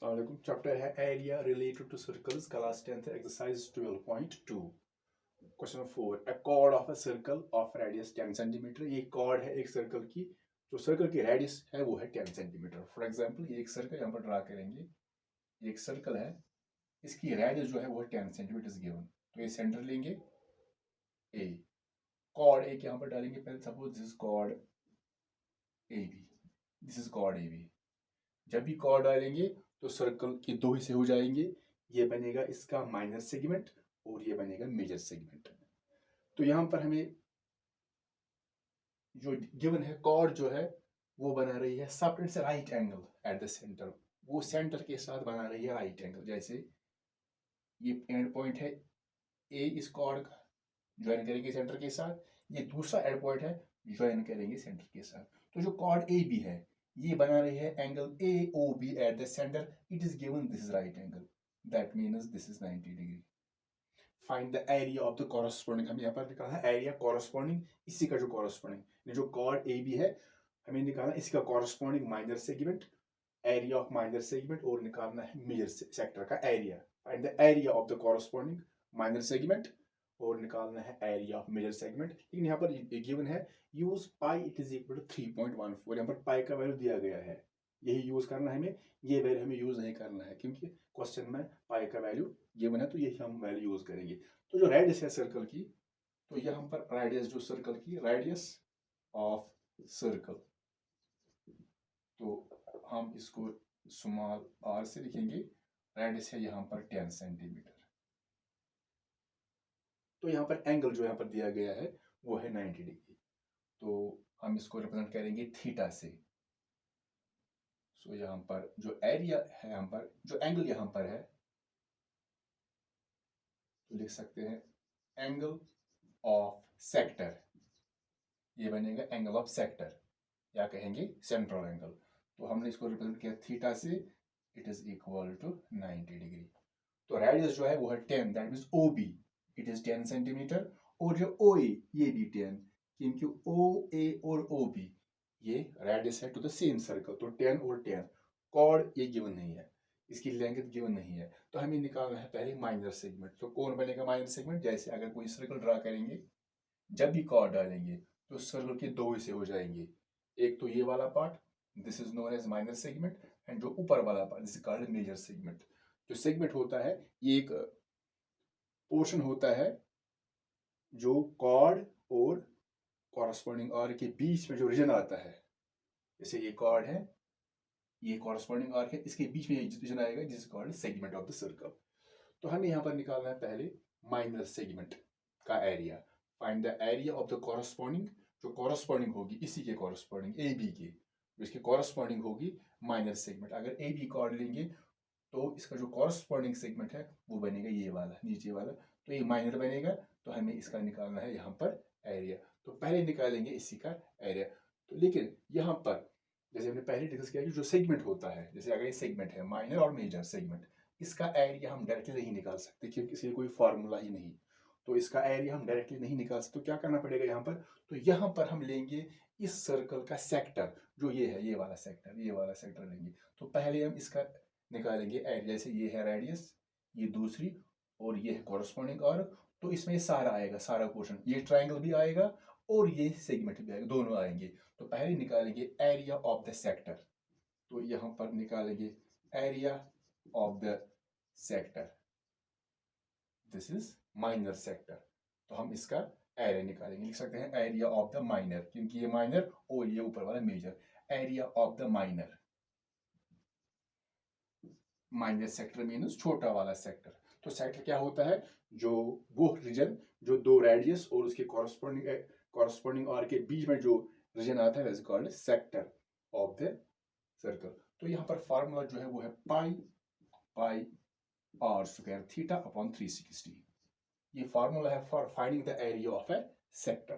अस्सलाम चैप्टर है area related to circles class 10th exercise 12.2 question 4 a cord of a circle of radius 10 centimetre. ये cord है एक circle की, जो सर्कल की रेडियस है वो है 10 सेंटीमीटर। फॉर एग्जांपल ये एक सर्कल यहाँ पर ड्रा करेंगे, ये एक सर्कल है, इसकी रेडियस जो है वो 10 सेंटीमीटर गिवन। तो ये सेंटर लेंगे ए, कॉर्ड एक यहाँ पर डालेंगे, पहले suppose this is chord A B, this is chord A B. जब भी कॉर्ड डालेंगे तो सर्कल के दो हिस्से हो जाएंगे, ये बनेगा इसका माइनर सेगमेंट और ये बनेगा मेजर सेगमेंट। तो यहां पर हमें जो गिवन है कॉर्ड जो है वो बना रही है सेपरेट से right angle eight the centre, वो सेंटर के साथ बना रही है राइट एंगल। जैसे ये एंड पॉइंट है ए, इस कॉर्ड का ज्वाइन करेंगे सेंटर के साथ, ये दूसरा एंड पॉइंट है ज्वाइन करेंगे सेंटर के साथ। तो जो कॉर्ड ए बी है ये बना रही है angle A O B at the centre, it is given this is right angle, that means this is 90 degree. Find the area of the corresponding, हम यहाँ पर निकालना है एरिया कॉरस्पॉन्डिंग इसी का, जो कॉरस्पॉन्डिंग जो कॉर्ड ए बी है हमें निकालना इसी का corresponding minor segment, area of minor segment, और निकालना है मेजर सेक्टर का area. Find the area of the corresponding minor segment और निकालना है एरिया ऑफ मेजर सेगमेंट। लेकिन यहाँ पर गिवन है use pi it is equal to 3.14, यहाँ पर पाई का वैल्यू दिया गया है, यही यूज करना है हमें, ये वैल्यू हमें यूज नहीं करना है क्योंकि क्वेश्चन में पाई का वैल्यू गिवन है, तो यही हम वैल्यू यूज करेंगे। तो जो रेडियस है सर्कल की, तो यहाँ पर रेडियस जो सर्कल की, रेडियस ऑफ सर्कल, तो हम इसको स्मॉल आर से लिखेंगे, रेडियस है यहाँ पर 10 सेंटीमीटर। तो यहाँ पर एंगल जो यहाँ पर दिया गया है वो है 90 डिग्री, तो हम इसको रिप्रेजेंट करेंगे थीटा से। सो यहाँ पर जो एरिया है, यहाँ पर जो एंगल यहाँ पर है, तो लिख सकते हैं एंगल ऑफ सेक्टर, ये बनेगा एंगल ऑफ सेक्टर या कहेंगे सेंट्रल एंगल। तो हमने इसको रिप्रेजेंट किया थीटा से, it is equal to 90 degree. तो रेडियस जो है वो है 10, that means O B, it is 10 centimetre, और जो ओ ए ये भी 10, क्योंकि ओ ए और ओ बी ये रेडियस है टू द सेम सर्कल, तो 10 और 10। कॉर्ड ये गिवन नहीं है, इसकी लेंथ गिवन नहीं है, तो हमें निकालना है पहले माइनर सेगमेंट। तो कौन बनेगा माइनर सेगमेंट? जैसे अगर कोई सर्कल ड्रा करेंगे, जब भी कॉर्ड डालेंगे तो सर्कल के दो हिस्से हो जाएंगे, एक तो ये वाला part, this is known as minor segment, and जो ऊपर वाला part this is called major segment. जो सेगमेंट होता है ये एक पोर्शन होता है जो कॉर्ड और कॉरस्पॉन्डिंग आर्क के बीच में जो रीजन आता है, जैसे ये कॉर्ड है, ये कॉरस्पॉन्डिंग आर्क है, इसके बीच में रीजन आएगा जिस called segment of the circle. तो हमें यहाँ पर निकालना है पहले माइनर सेगमेंट का area. Find the area of the corresponding, जो कॉरस्पॉन्डिंग होगी इसी के कॉरस्पॉन्डिंग ए बी के, इसकी कॉरस्पॉन्डिंग होगी माइनर सेगमेंट। अगर ए बी कॉर्ड लेंगे तो इसका जो कॉरस्पॉन्डिंग सेगमेंट है वो बनेगा ये वाला नीचे वाला, तो ये माइनर बनेगा, तो हमें इसका निकालना है यहाँ पर एरिया। तो पहले निकालेंगे इसी का एरिया। तो लेकिन यहाँ पर जैसे हमने पहले डिस्कस किया कि जो सेगमेंट होता है, जैसे अगर ये सेगमेंट है माइनर और मेजर सेगमेंट, इसका एरिया हम डायरेक्टली नहीं निकाल सकते क्योंकि इसलिए कोई फार्मूला ही नहीं, तो इसका एरिया हम डायरेक्टली नहीं निकाल सकते। तो क्या करना पड़ेगा यहाँ पर? तो यहाँ पर हम लेंगे इस सर्कल का सेक्टर, जो ये है, ये वाला सेक्टर, ये वाला सेक्टर लेंगे। तो पहले हम इसका निकालेंगे एरिया, जैसे ये है रेडियस, ये दूसरी, और ये है कॉरस्पॉन्डिंग आर्क, तो इसमें सारा आएगा, सारा पोर्शन, ये ट्राइंगल भी आएगा और ये सेगमेंट भी आएगा, दोनों आएंगे। तो पहले निकालेंगे एरिया ऑफ द सेक्टर, तो यहाँ पर निकालेंगे area of the sector, this is minor sector, तो हम इसका एरिया निकालेंगे, लिख सकते हैं एरिया ऑफ द माइनर, क्योंकि ये माइनर और ये ऊपर वाला major, area of the minor, minor sector means छोटा वाला सेक्टर। तो सेक्टर क्या होता है? जो वो रीजन जो दो रेडियस और उसके कॉरस्पॉन्डिंग आर के बीच में जो रीजन आता है, that is called sector of the circle. तो यहाँ पर फार्मूला जो है वो है पाई पाई आर स्क्वायर थीटा अपॉन 360, ये फार्मूला है for finding the area of A sector.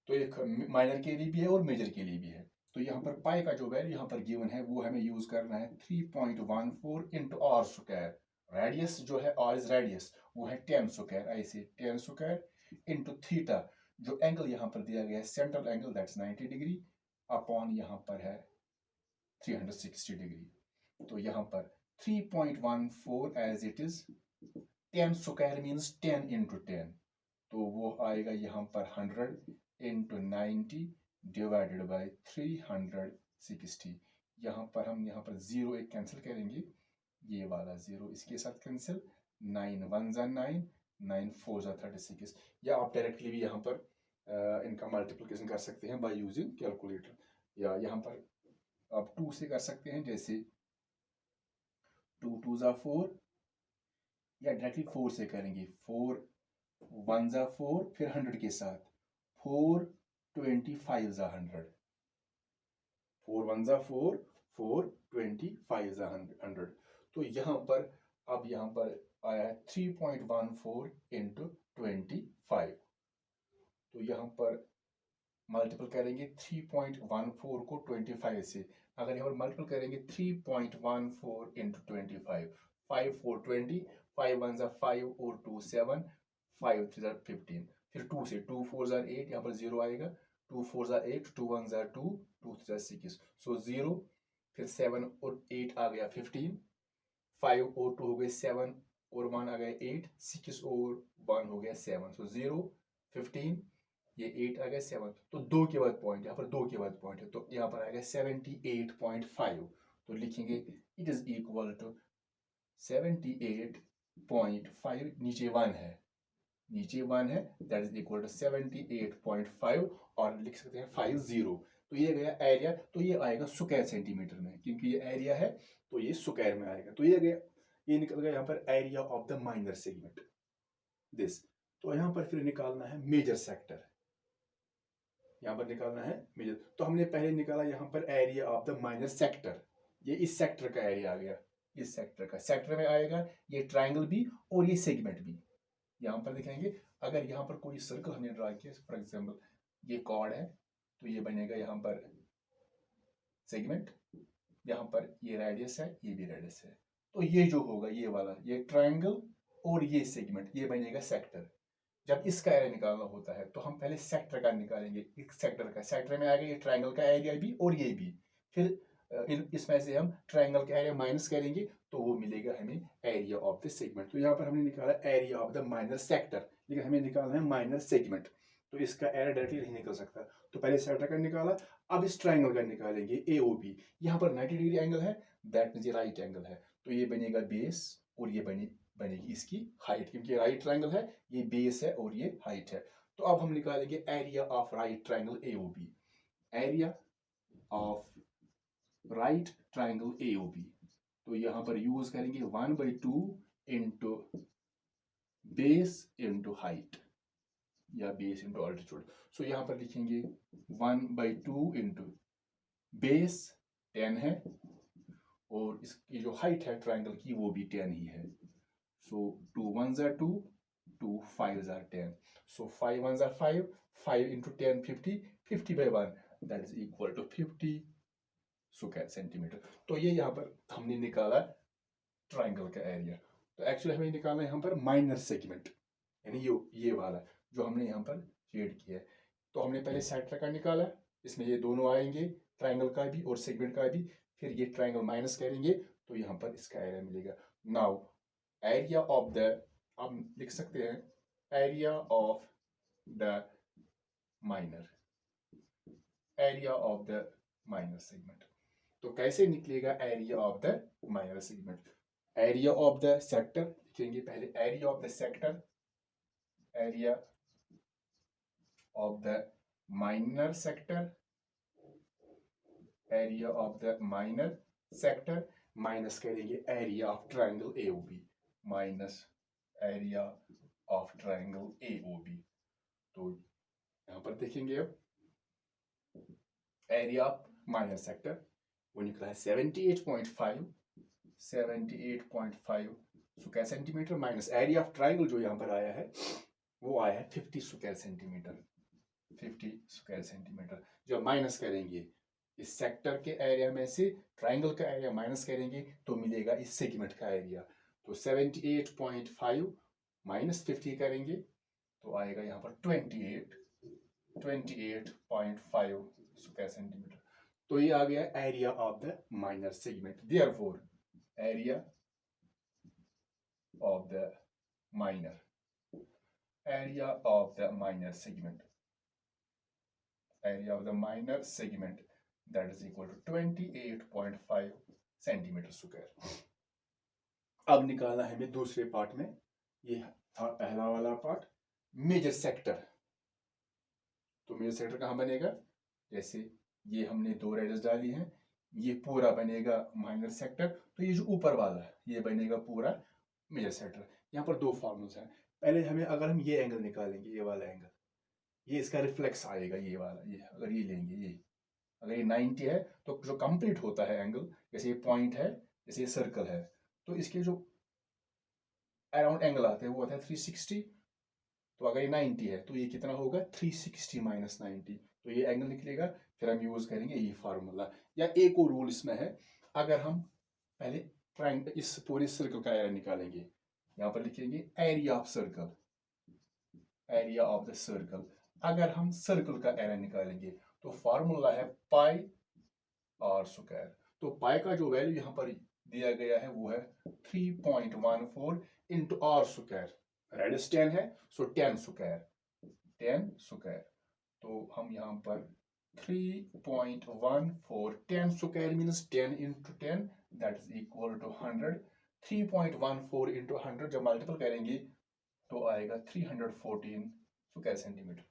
तो एक माइनर के लिए भी है और मेजर के लिए भी है। तो यहाँ पर पाई का जो वैल्यू यहाँ पर गिवन है वो हमें यूज करना है 3.14 इंटू आर स्क्वायर, रेडियस जो है आर इज रेडियस वो है 10 स्क्वायर, ऐसे 10 स्क्वायर इंटू थीटा, जो एंगल यहाँ पर दिया गया है central angle that's 90 degree, upon यहाँ पर है 360 डिग्री। तो यहाँ पर 3.14 as it is 10 square means 10 into 10, तो वो आएगा यहाँ पर 100 इंटू 90 डिवाइडेड बाई 360। यहाँ पर हम यहाँ पर 0 एक कैंसिल करेंगे, ये वाला 0 इसके साथ कैंसिल, 9 1 जा 9, 9 4 जा 36, या आप डायरेक्टली भी यहाँ पर इनका मल्टीप्लिकेशन कर सकते हैं बाय यूजिंग कैलकुलेटर, या यहाँ पर आप 2 से कर सकते हैं, जैसे 2 2 जा 4, या डायरेक्टली 4 से करेंगे, 4 1 जा 4, फिर 100 के साथ 4 25 जा 100, 4 1 जा 4, 4 25 जा 100। तो यहाँ पर अब यहाँ पर आया है 3.14 इंटू 25, तो यहाँ पर मल्टीपल करेंगे 3.14 को 25 से, अगर यहाँ पर मल्टीपल करेंगे 3.14 इंटू 25, 5 4 20, 5 1 जा 5 और 2 7, 5 3 जा 15, फिर 2 से 2 4 जा 8, यहाँ पर 0 आएगा, 2 4 जा 8, 2 1 जा 2, 2 3 जा 6, सो 0, फिर 7 और 8 आ गया 15, 5 और 2 हो गए 7 और 1 आ गया 8, 6 और 1 हो गया 7, सो 0 15, ये 8 आ गया 7, तो 2 के बाद पॉइंट, यहाँ पर 2 के बाद पॉइंट है, तो यहाँ पर आएगा 78.5, तो लिखेंगे इट इज इक्वल टू 78.5, नीचे 1 है, नीचे 1 है, दैट इज इक्वल टू 78.5, और लिख सकते हैं 50, तो ये गया एरिया, तो ये आएगा स्क्वायर सेंटीमीटर में, क्योंकि ये एरिया है तो ये स्क्वायर में आएगा, तो ये गया, ये निकल गया यहाँ पर area of the minor segment this. तो यहाँ पर फिर निकालना है मेजर सेक्टर, यहाँ पर निकालना है मेजर, तो हमने पहले निकाला यहाँ पर area of the minor sector, ये इस सेक्टर का एरिया आ गया, इस सेक्टर का, सेक्टर में आएगा ये ट्राइंगल भी और ये सेगमेंट भी, यहाँ पर दिखाएंगे। अगर यहाँ पर कोई सर्कल हमने ड्रा किया, फॉर एग्जांपल ये कॉर्ड है, तो ये बनेगा यहाँ पर सेगमेंट, यहाँ पर ये रेडियस है, ये भी रेडियस है, तो ये जो होगा ये वाला, ये ट्राइंगल और ये सेगमेंट, ये बनेगा सेक्टर। जब इसका एरिया निकालना होता है तो हम पहले सेक्टर का निकालेंगे, एक सेक्टर का, सेक्टर में आएगा ये ट्राइंगल का एरिया भी और ये भी, फिर इसमें से हम ट्राइंगल का एरिया माइनस करेंगे तो वो मिलेगा हमें एरिया ऑफ द सेगमेंट। तो यहाँ पर हमने निकाला area of the minor sector, लेकिन हमें निकालना है माइनर सेगमेंट, तो इसका एरिया डायरेक्टली नहीं निकल सकता, तो पहले सेक्टर का निकाला, अब इस ट्राइंगल का निकालेंगे AOB, यहाँ पर 90 डिग्री एंगल है, दैट मीन्स ये राइट एंगल है, तो ये बनेगा बेस और ये बनेगी इसकी हाइट, क्योंकि राइट ट्राइंगल है, ये बेस है और ये हाइट है। तो अब हम निकालेंगे area of right triangle AOB, area of right triangle AOB, तो यहाँ पर यूज करेंगे 1/2 इंटू बेस इंटू हाइट, या बेस इंटू ऑल्टीट्यूड, सो यहाँ पर लिखेंगे 1/2 इंटू बेस 10 है, और इसकी जो हाइट है ट्राइंगल की वो भी 10 ही है, so 2 1s are 2, 2 5s are 10, so 5 1s are 5, 5 into 10 50, 50 by 1, that is equal to 50 square centimetre. तो ये यहाँ पर हमने निकाला ट्राइंगल का एरिया, तो एक्चुअली हमें निकालना है यहाँ पर माइनर सेगमेंट, यानी ये वाला जो हमने यहाँ पर शेड किया है। तो हमने पहले सेक्टर का निकाला, इसमें ये दोनों आएंगे, ट्राइंगल का भी और सेगमेंट का भी, फिर ये ट्राइंगल माइनस करेंगे तो यहाँ पर इसका एरिया मिलेगा। नाउ एरिया ऑफ द, आप लिख सकते हैं area of the minor, area of the minor segment. तो कैसे निकलेगा area of the minor segment? Area of the sector लिखेंगे पहले, area of the sector, area of the minor sector, area of the minor sector, minus करेंगे area of triangle AOB, minus area of triangle AOB। तो यहां पर देखेंगे अब area of minor sector वो निकला है 78.5 square centimetre, minus area of triangle जो यहाँ पर आया है वो आया है 50 स्क्वायर सेंटीमीटर, 50 स्क्वायर सेंटीमीटर। जब माइनस करेंगे इस सेक्टर के एरिया में से ट्राइंगल का एरिया माइनस करेंगे तो मिलेगा इस सेगमेंट का एरिया। तो 78.5 माइनस 50 करेंगे तो आएगा यहाँ पर 28.5 स्क्वायर सेंटीमीटर। तो ये आ गया area of the minor segment. Therefore area of the minor segment, area of the minor segment, that is equal to 28.5 centimetre square. अब निकालना है हमें दूसरे पार्ट में, ये था पहला वाला पार्ट, मेजर सेक्टर। तो मेजर सेक्टर कहाँ बनेगा, जैसे ये हमने दो रेडियस डाली हैं, ये पूरा बनेगा माइनर सेक्टर, तो ये जो ऊपर वाला है ये बनेगा पूरा मेजर सेक्टर। यहाँ पर दो फॉर्मूल्स हैं। पहले हमें अगर हम ये एंगल निकालेंगे, ये वाला एंगल, ये इसका रिफ्लेक्स आएगा, ये वाला, ये अगर ये लेंगे, ये अगर ये 90 है तो जो कंप्लीट होता है एंगल, जैसे ये पॉइंट है, जैसे ये सर्कल है, तो इसके जो अराउंड एंगल आते हैं वो आता है 360। तो अगर ये 90 है तो ये कितना होगा, 360 माइनस 90, तो ये एंगल निकलेगा। फिर हम यूज करेंगे यही फार्मूला। या एक और रूल इसमें है, अगर हम पहले ट्रायंगल, इस पूरे सर्कल का एरिया निकालेंगे, यहाँ पर लिखेंगे area of circle, area of the circle. अगर हम सर्कल का एरिया निकालेंगे तो फार्मूला है पाई आर स्क्वायर। तो पाई का जो वैल्यू यहाँ पर दिया गया है वो है 3.14 इंटू आर स्क्वायर। रेडियस 10 है, सो 10 स्क्वायर, 10 स्क्वायर। तो हम यहाँ पर 3.14, 10 square means 10 into 10, that is equal to 100। 3.14 into 100 जब मल्टीपल करेंगे तो आएगा 314 स्क्वायर सेंटीमीटर।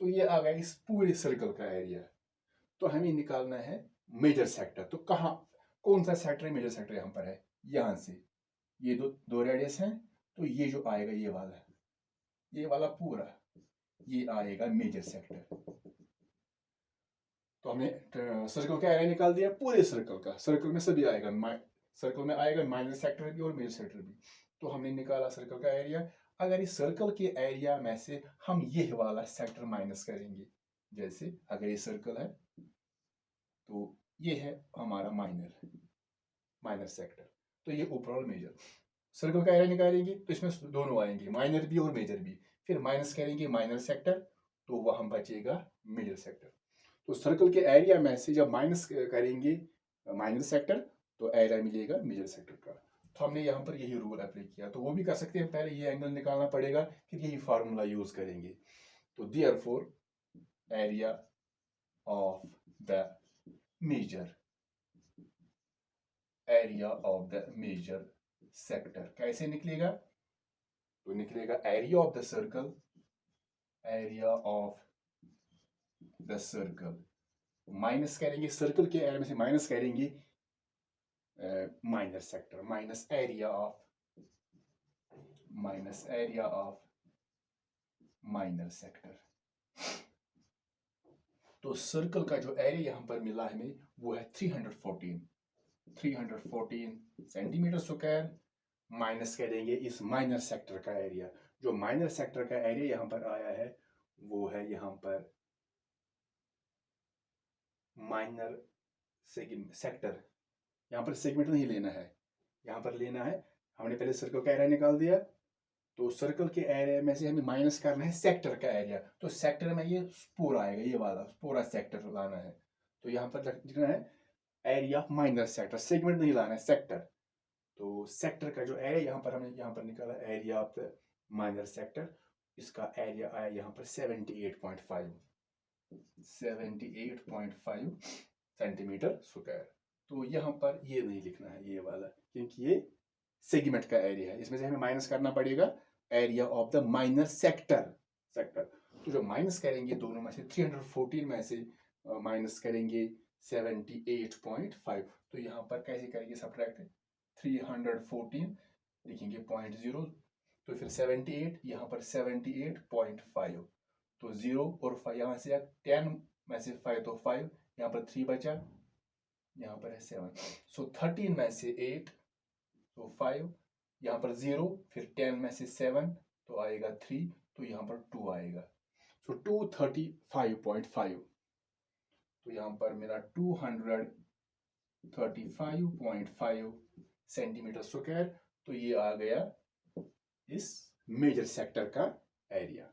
तो ये आ गया इस पूरे सर्कल का एरिया। तो हमें निकालना है मेजर सेक्टर। तो कहाँ, कौन सा सेक्टर है, मेजर सेक्टर यहाँ पर है, यहाँ से ये दो रेडियस हैं, तो ये जो आएगा ये वाला पूरा, ये आएगा मेजर सेक्टर। तो हमने सर्कल का एरिया निकाल दिया, पूरे सर्कल का, सर्कल में सभी आएगा, सर्कल में आएगा माइनर सेक्टर भी और मेजर सेक्टर भी। तो हमने निकाला सर्कल का एरिया। अगर इस सर्कल के एरिया में से हम ये वाला सेक्टर माइनस करेंगे, जैसे अगर ये सर्कल है तो ये है हमारा माइनर सेक्टर, तो ये ओवरऑल मेजर। सर्कल का एरिया निकालेंगे तो इसमें दोनों आएंगे, माइनर भी और मेजर भी। फिर माइनस करेंगे माइनर सेक्टर, तो वह बचेगा मेजर सेक्टर। तो सर्कल के एरिया में से जब माइनस करेंगे माइनर सेक्टर तो एरिया मिलेगा मेजर सेक्टर का। तो हमने यहाँ पर यही रूल अप्लाई किया। तो वो भी कर सकते हैं, पहले ये एंगल निकालना पड़ेगा, फिर यही फार्मूला यूज करेंगे। तो therefore area of the major, area of the major sector कैसे निकलेगा, तो निकलेगा area of the circle, area of the circle minus करेंगे, सर्कल के एरिया में से माइनस करेंगे minor sector, minus area of minor sector. तो सर्कल का जो एरिया यहां पर मिला हमें वो है 314 सेंटीमीटर स्क्वायर, माइनस करेंगे इस माइनर सेक्टर का एरिया। जो माइनर सेक्टर का एरिया यहां पर आया है वो है यहां पर माइनर सेक्टर, यहाँ पर सेगमेंट नहीं लेना है, यहाँ पर लेना है, हमने पहले सर्कल का एरिया निकाल दिया, तो सर्कल के एरिया में से हमें माइनस करना है सेक्टर का एरिया। तो सेक्टर में ये पूरा आएगा, ये वाला पूरा सेक्टर लाना है। तो यहाँ पर लिखना है area of minor sector, segment नहीं लाना है, सेक्टर। तो सेक्टर का जो एरिया यहाँ पर हमने यहाँ पर निकाला area of the minor sector, इसका एरिया आया यहाँ पर 78.5 सेंटीमीटर स्क्वायर। तो यहाँ पर ये नहीं लिखना है ये वाला, क्योंकि ये सेगमेंट का एरिया है, इसमें से हमें माइनस करना पड़ेगा area of the minor sector. तो जो माइनस करेंगे दोनों में से 314 में से माइनस करेंगे 78.5, तो यहाँ पर कैसे करेंगे सब्ट्रैक्ट, 314 लिखेंगे 0.0, तो फिर 78, यहाँ पर 78.5, तो 0 और 5 यहाँ से 10 में से 5 तो 5, यहाँ पर 3 बचा, यहाँ पर है 7, सो 13 में से 8 तो 5, यहाँ पर 0, फिर 10 में से 7 तो आएगा 3, तो यहाँ पर 2 आएगा, सो 235.5, तो यहाँ पर मेरा 235.5 सेंटीमीटर स्क्वायर। तो ये आ गया इस मेजर सेक्टर का एरिया।